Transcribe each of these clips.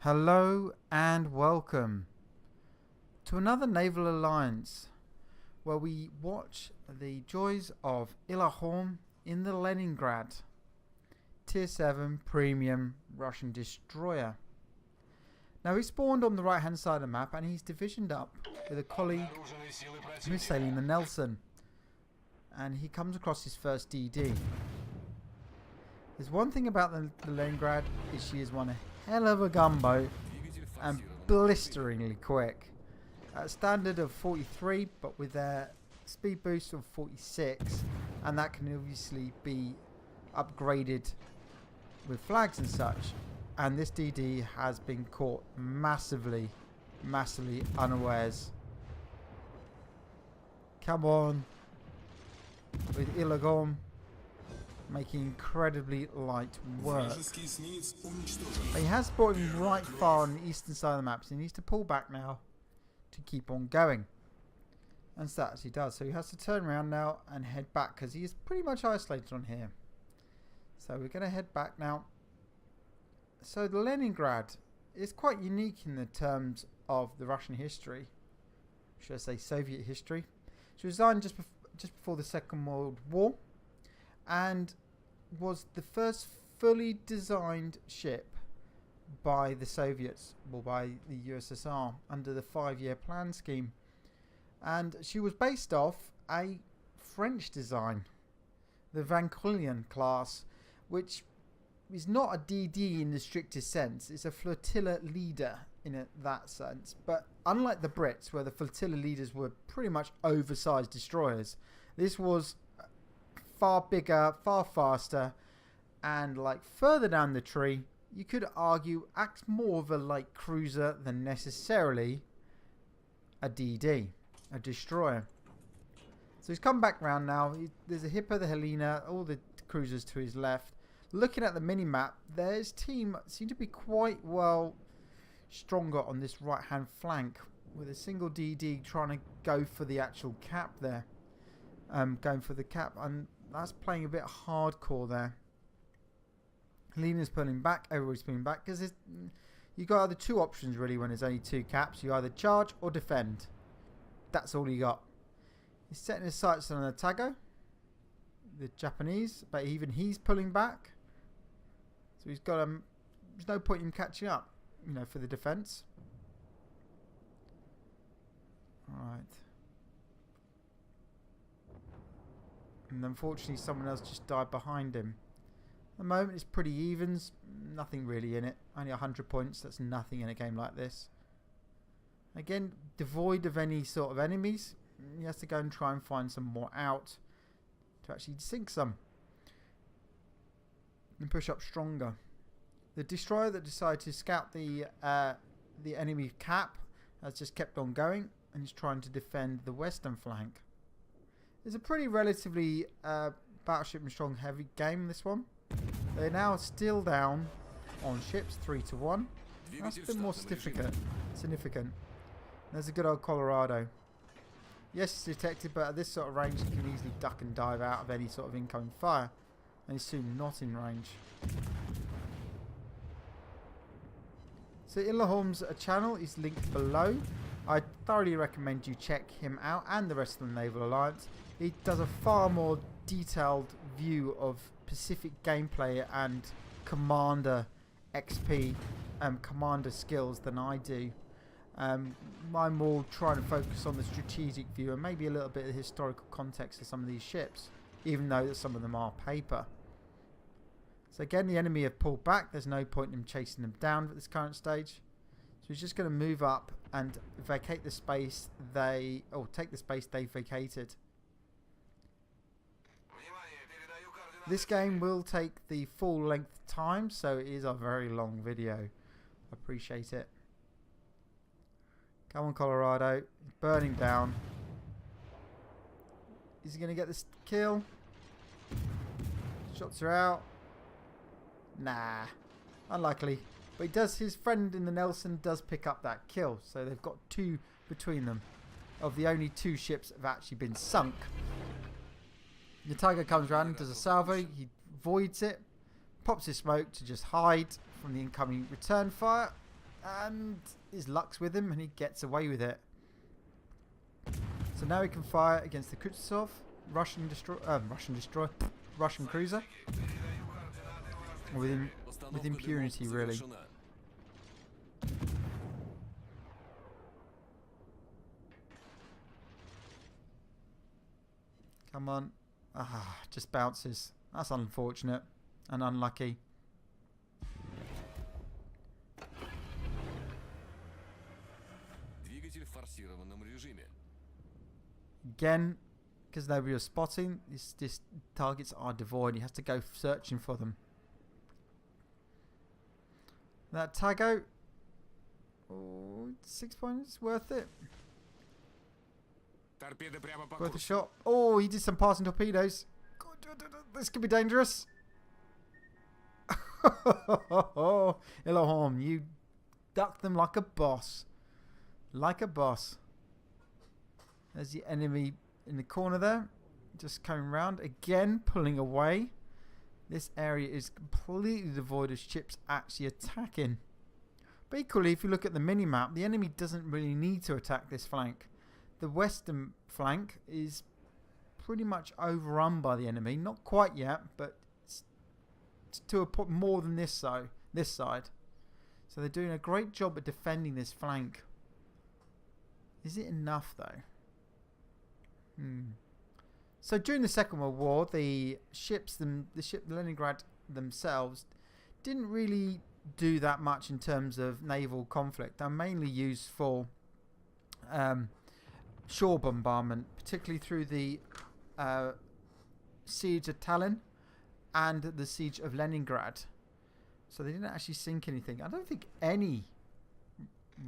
Hello and welcome to another Naval Alliance where we watch the joys of Ilahorm in the Leningrad Tier 7 Premium Russian Destroyer. Now he spawned on the right hand side of the map and he's divisioned up with a colleague who's sailing the Nelson, and he comes across his first DD. There's one thing about the Leningrad is she is one hell of a gunboat and blisteringly quick. At a standard of 43 but with their speed boost of 46, and that can obviously be upgraded with flags and such. And this DD has been caught massively unawares. Come on, with Ilahorm making incredibly light work. But he has brought him right far on the eastern side of the map, so he needs to pull back now to keep on going. And so that actually does. So he has to turn around now and head back because he is pretty much isolated on here. So we're going to head back now. So the Leningrad is quite unique in the terms of the Russian history. Should I say Soviet history? She was designed just before the Second World War, and was the first fully designed ship by the Soviets, or by the USSR, under the 5-year plan scheme. And she was based off a French design, the Van Quillian class, which is not a DD in the strictest sense. It's a flotilla leader in that sense. But unlike the Brits, where the flotilla leaders were pretty much oversized destroyers, this was far bigger, far faster, and like further down the tree, you could argue acts more of a light cruiser than necessarily a DD, a destroyer. So he's come back round now. There's a Hippo, the Helena, all the cruisers to his left. Looking at the mini-map, his team seem to be quite well stronger on this right-hand flank, with a single DD trying to go for the actual cap there. Going for the cap, and that's playing a bit hardcore there. Helena's pulling back, everybody's pulling back, because you got either two options really when there's only two caps. You either charge or defend. That's all you got. He's setting his sights on the Tago, the Japanese, but even he's pulling back. So he's got there's no point in catching up, for the defence. Alright. And unfortunately someone else just died behind him. At the moment it's pretty evens, nothing really in it. Only 100 points, that's nothing in a game like this. Again, devoid of any sort of enemies. He has to go and try and find some more out to actually sink some and push up stronger. The destroyer that decided to scout the enemy cap has just kept on going and is trying to defend the western flank. It's a pretty relatively battleship and strong heavy game, this one. They're now still down on ships 3-1. That's a bit more significant. There's a good old Colorado. Yes, it's detected, but at this sort of range, you can easily duck and dive out of any sort of incoming fire, and he's soon not in range. So Ilahorm's channel is linked below. I thoroughly recommend you check him out and the rest of the Naval Alliance. He does a far more detailed view of Pacific gameplay and commander XP, commander skills than I do. I'm more trying to focus on the strategic view and maybe a little bit of the historical context of some of these ships, even though some of them are paper. So again, the enemy have pulled back. There's no point in him chasing them down at this current stage. So he's just going to move up and vacate the space take the space they vacated. This game will take the full length time, so it is a very long video. Appreciate it. Come on, Colorado. He's burning down. Is he going to get this kill? Shots are out. Nah. Unlikely. But he does. His friend in the Nelson does pick up that kill. So they've got two between them. Of the only two ships that have actually been sunk. The Tiger comes around, does a salvo. He voids it. Pops his smoke to just hide from the incoming return fire. And his luck's with him and he gets away with it. So now he can fire against the Kuznetsov, Russian cruiser. With impunity, really. Come on. Ah, just bounces. That's unfortunate and unlucky. Again, because nobody was spotting, these targets are devoid. He has to go searching for them. That tag out. Oh, 6 points. Worth it. Worth a shot. Oh, he did some passing torpedoes. This could be dangerous. Ilham, you ducked them like a boss. Like a boss. There's the enemy in the corner there. Just coming round. Again, pulling away. This area is completely devoid of ships actually attacking. But equally, if you look at the mini-map, the enemy doesn't really need to attack this flank. The western flank is pretty much overrun by the enemy. Not quite yet, but it's to a point more than this side. So they're doing a great job at defending this flank. Is it enough though? So during the Second World War, the Leningrad themselves didn't really do that much in terms of naval conflict. They're mainly used for shore bombardment, particularly through the siege of Tallinn and the siege of Leningrad. So they didn't actually sink anything. I don't think any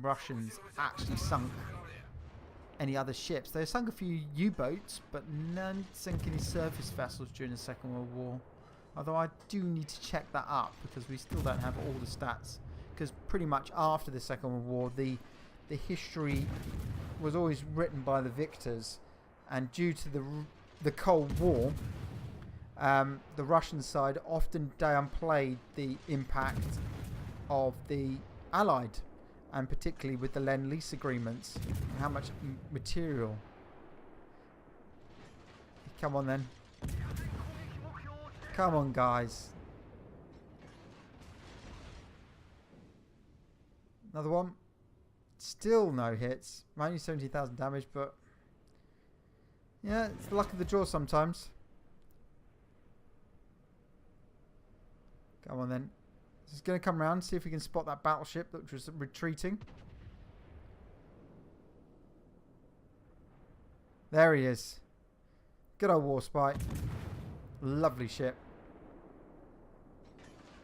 Russians actually sunk any other ships. They sunk a few U-boats, but none sank any surface vessels during the Second World War. Although I do need to check that up because we still don't have all the stats. Because pretty much after the Second World War, the history was always written by the victors, and due to the Cold War, the Russian side often downplayed the impact of the Allied, and particularly with the Lend-Lease agreements, and how much material. Come on then. Come on, guys. Another one. Still no hits. Only 17,000 damage, but yeah, it's the luck of the draw sometimes. Come on then. This is going to come around, see if we can spot that battleship that was retreating. There he is. Good old Warspite. Lovely ship.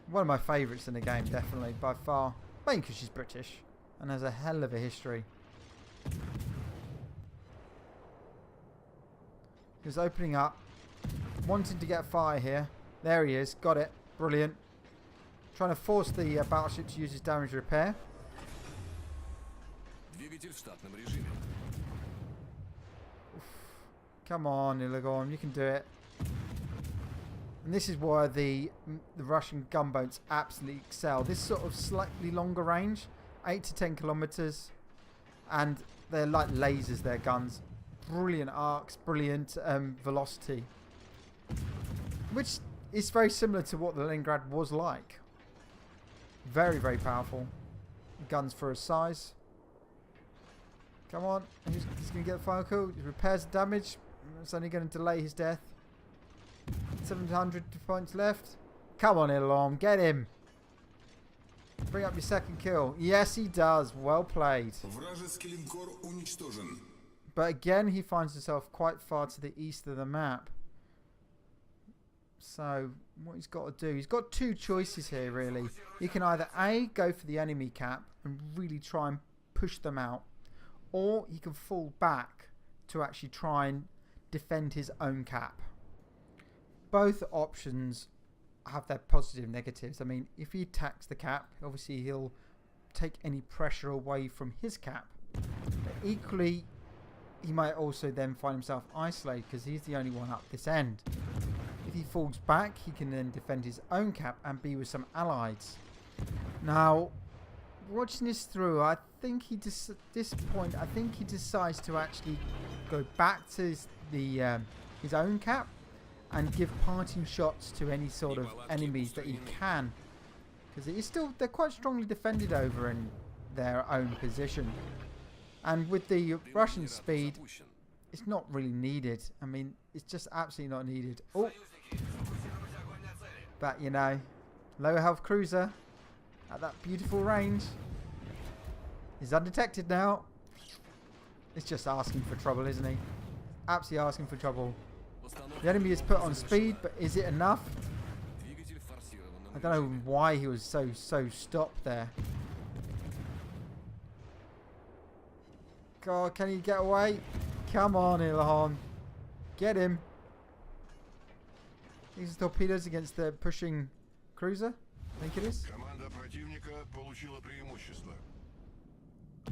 One of my favourites in the game, definitely, by far. Mainly because she's British and has a hell of a history. He's opening up, wanting to get fire here. There he is, got it, brilliant. Trying to force the battleship to use his damage repair. Come on, Ilham, you can do it. And this is why the Russian gunboats absolutely excel. This sort of slightly longer range, 8 to 10 kilometers, and they're like lasers, their guns. Brilliant arcs, brilliant velocity, which is very similar to what the Leningrad was like. Very, very powerful guns for his size. Come on, he's going to get the final kill. He repairs the damage. It's only going to delay his death. 700 points left. Come on, Ilham, get him. Bring up your second kill. Yes, he does. Well played. But again, he finds himself quite far to the east of the map. So what he's got to do, he's got two choices here really. He can either A, go for the enemy cap and really try and push them out, or he can fall back to actually try and defend his own cap. Both options have their positive and negatives. I mean, if he attacks the cap, obviously he'll take any pressure away from his cap. But equally, he might also then find himself isolated because he's the only one up this end. If he falls back, he can then defend his own cap and be with some allies. Now, watching this through, I think he at this point, I think he decides to actually go back to his own cap and give parting shots to any sort of enemies that he can, because they're quite strongly defended over in their own position, and with the Russian speed, it's not really needed. I mean, it's just absolutely not needed. Oh, but you know, low health cruiser at that beautiful range is undetected now. It's just asking for trouble, isn't he? Absolutely asking for trouble. The enemy is put on speed, but is it enough? I don't know why he was so stopped there. God, can he get away? Come on, Ilhan. Get him. These torpedoes against the pushing cruiser, I think it is.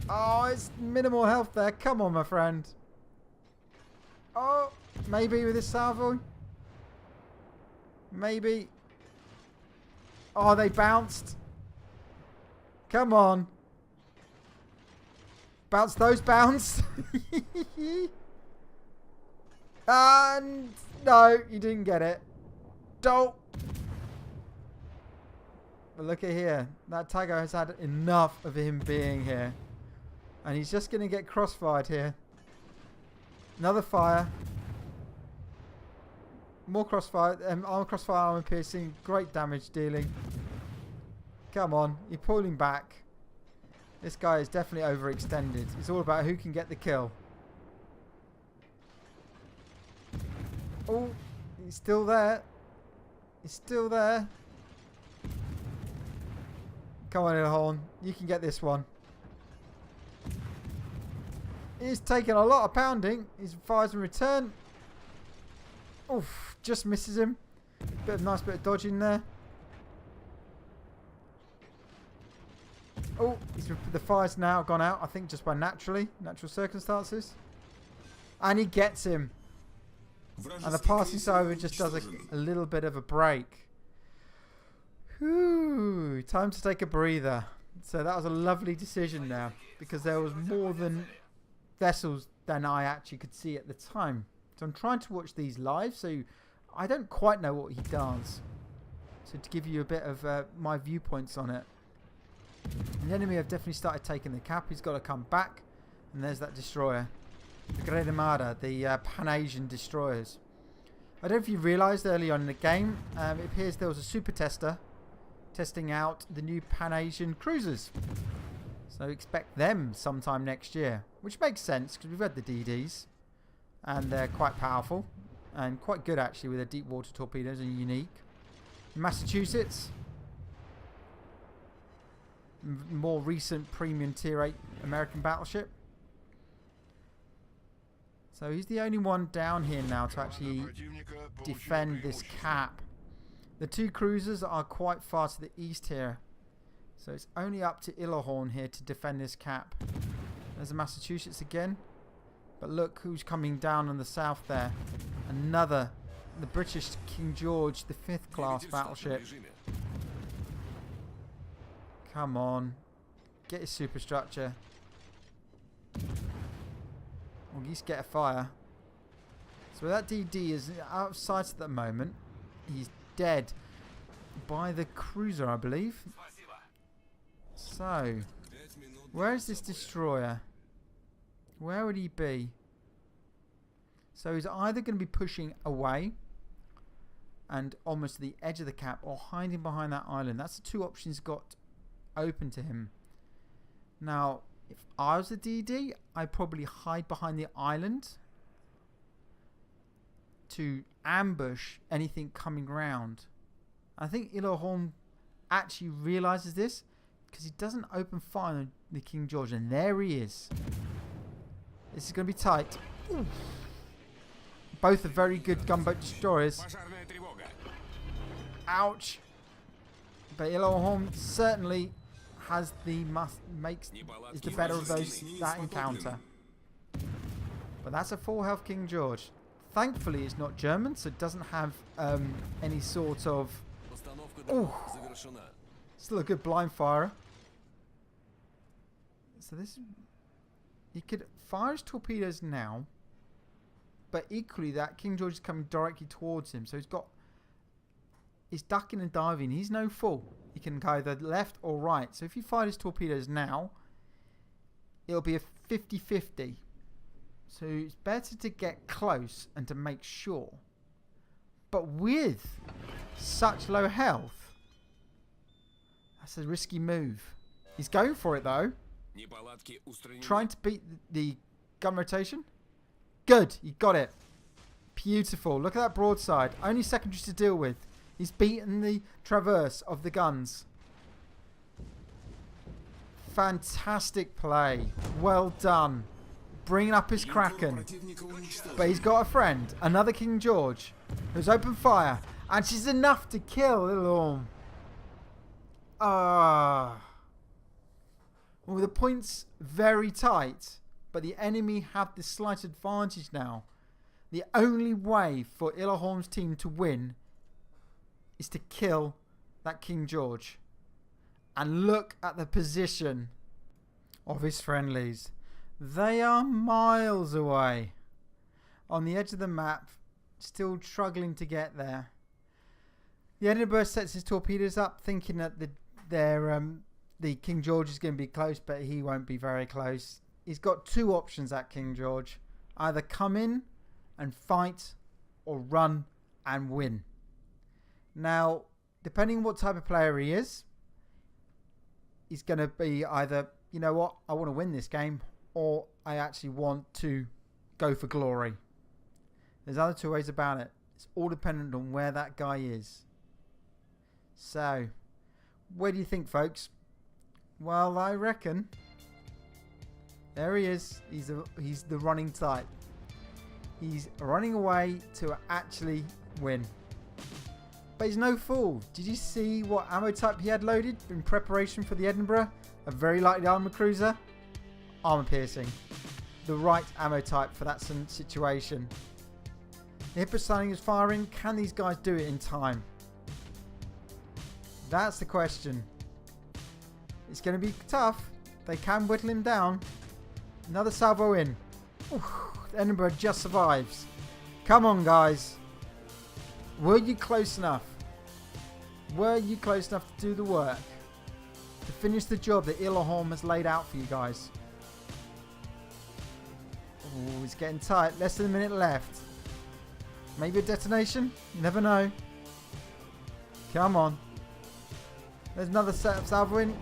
Oh, it's minimal health there. Come on, my friend. Oh, maybe with this salvo. Maybe. Oh, they bounced. Come on. Bounce those, bounce. And no, you didn't get it. Don't. But look at here. That Tago has had enough of him being here. And he's just going to get crossfired here. Another fire. More crossfire. Armor crossfire, armor piercing. Great damage dealing. Come on. You're pulling back. This guy is definitely overextended. It's all about who can get the kill. Oh, he's still there. He's still there. Come on, Ilhan. You can get this one. He's taking a lot of pounding. He fires in return. Oof, just misses him. Nice bit of dodging there. Oh, the fire's now gone out, I think just by natural circumstances. And he gets him. And the passing salvo just does a little bit of a break. Whew, time to take a breather. So that was a lovely decision now, because there was more vessels than I actually could see at the time. So I'm trying to watch these live, so I don't quite know what he does. So to give you a bit of my viewpoints on it. The enemy have definitely started taking the cap. He's got to come back. And there's that destroyer. The Grenada, the Pan-Asian destroyers. I don't know if you realised early on in the game, it appears there was a super tester testing out the new Pan-Asian cruisers. So expect them sometime next year. Which makes sense, because we've had the DDs. And they're quite powerful. And quite good, actually, with their deep water torpedoes and unique. Massachusetts. More recent premium tier 8 American battleship. So he's the only one down here now to actually defend this cap. The two cruisers are quite far to the east here. So it's only up to Ilhan here to defend this cap. There's the Massachusetts again. But look who's coming down on the south there. Another, the British King George, the 5th class battleship. Come on. Get his superstructure. Or at least get a fire. So that DD is out of sight at the moment. He's dead by the cruiser, I believe. So, where is this destroyer? Where would he be? So he's either going to be pushing away and almost to the edge of the cap, or hiding behind that island. That's the two options got open to him. Now, if I was a DD, I'd probably hide behind the island to ambush anything coming round. I think Ilhan actually realizes this, because he doesn't open fire on the King George, and there he is. This is going to be tight. Ooh. Both are very good gunboat destroyers. Ouch. But Ilhan certainly has the is the better of that encounter. But that's a full health King George. Thankfully it's not German, so it doesn't have any sort of... Oh, still a good blind firer. So this, he could fire his torpedoes now, but equally that King George is coming directly towards him. So he's ducking and diving. He's no fool. He can go either left or right. So if he fired his torpedoes now, it'll be a 50-50. So it's better to get close and to make sure. But with such low health, that's a risky move. He's going for it though. Trying to beat the gun rotation. Good, he got it. Beautiful. Look at that broadside. Only secondaries to deal with. He's beaten the traverse of the guns. Fantastic play. Well done. Bringing up his Kraken. But he's got a friend. Another King George. Who's opened fire. And she's enough to kill Little Orm. Well, the points very tight. But the enemy have the slight advantage now. The only way for Ilahorn's team to win is to kill that King George. And look at the position of his friendlies. They are miles away. On the edge of the map, still struggling to get there. The Edinburgh sets his torpedoes up, thinking that the King George is going to be close, but he won't be very close. He's got two options at King George. Either come in and fight or run and win. Now, depending on what type of player he is, he's going to be either, you know what, I want to win this game, or I actually want to go for glory. There's other two ways about it. It's all dependent on where that guy is. So, where do you think, folks? Well, I reckon there he is. He's the running type. He's running away to actually win. But he's no fool. Did you see what ammo type he had loaded in preparation for the Edinburgh? A very lightly armoured cruiser. Armour piercing. The right ammo type for that situation. The hypersonic is firing. Can these guys do it in time? That's the question. It's going to be tough. They can whittle him down. Another salvo in. Oof, Edinburgh just survives. Come on, guys. Were you close enough? Were you close enough to do the work? To finish the job that Ilahorn has laid out for you guys? Oh, it's getting tight. Less than a minute left. Maybe a detonation? You never know. Come on. There's another set of salvo in.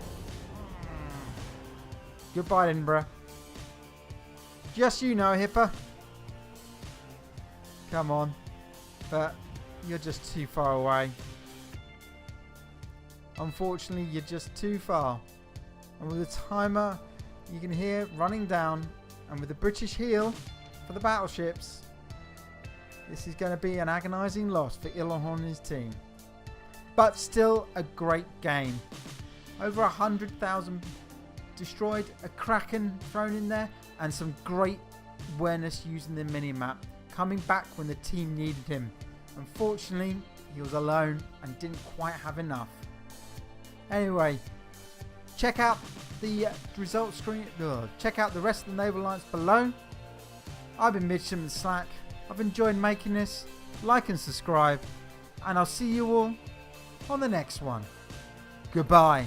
Goodbye, Edinburgh. Just you know, Hipper. Come on. But you're just too far away. Unfortunately, you're just too far. And with the timer, you can hear running down. And with the British heel for the battleships, this is going to be an agonising loss for Ilahorn and his team. But still a great game. Over 100,000 destroyed, a Kraken thrown in there, and some great awareness using the mini-map. Coming back when the team needed him. Unfortunately, he was alone and didn't quite have enough. Anyway, check out the results screen. Check out the rest of the Naval Alliance below. I've been Midshipman Slack. I've enjoyed making this. Like and subscribe. And I'll see you all on the next one. Goodbye.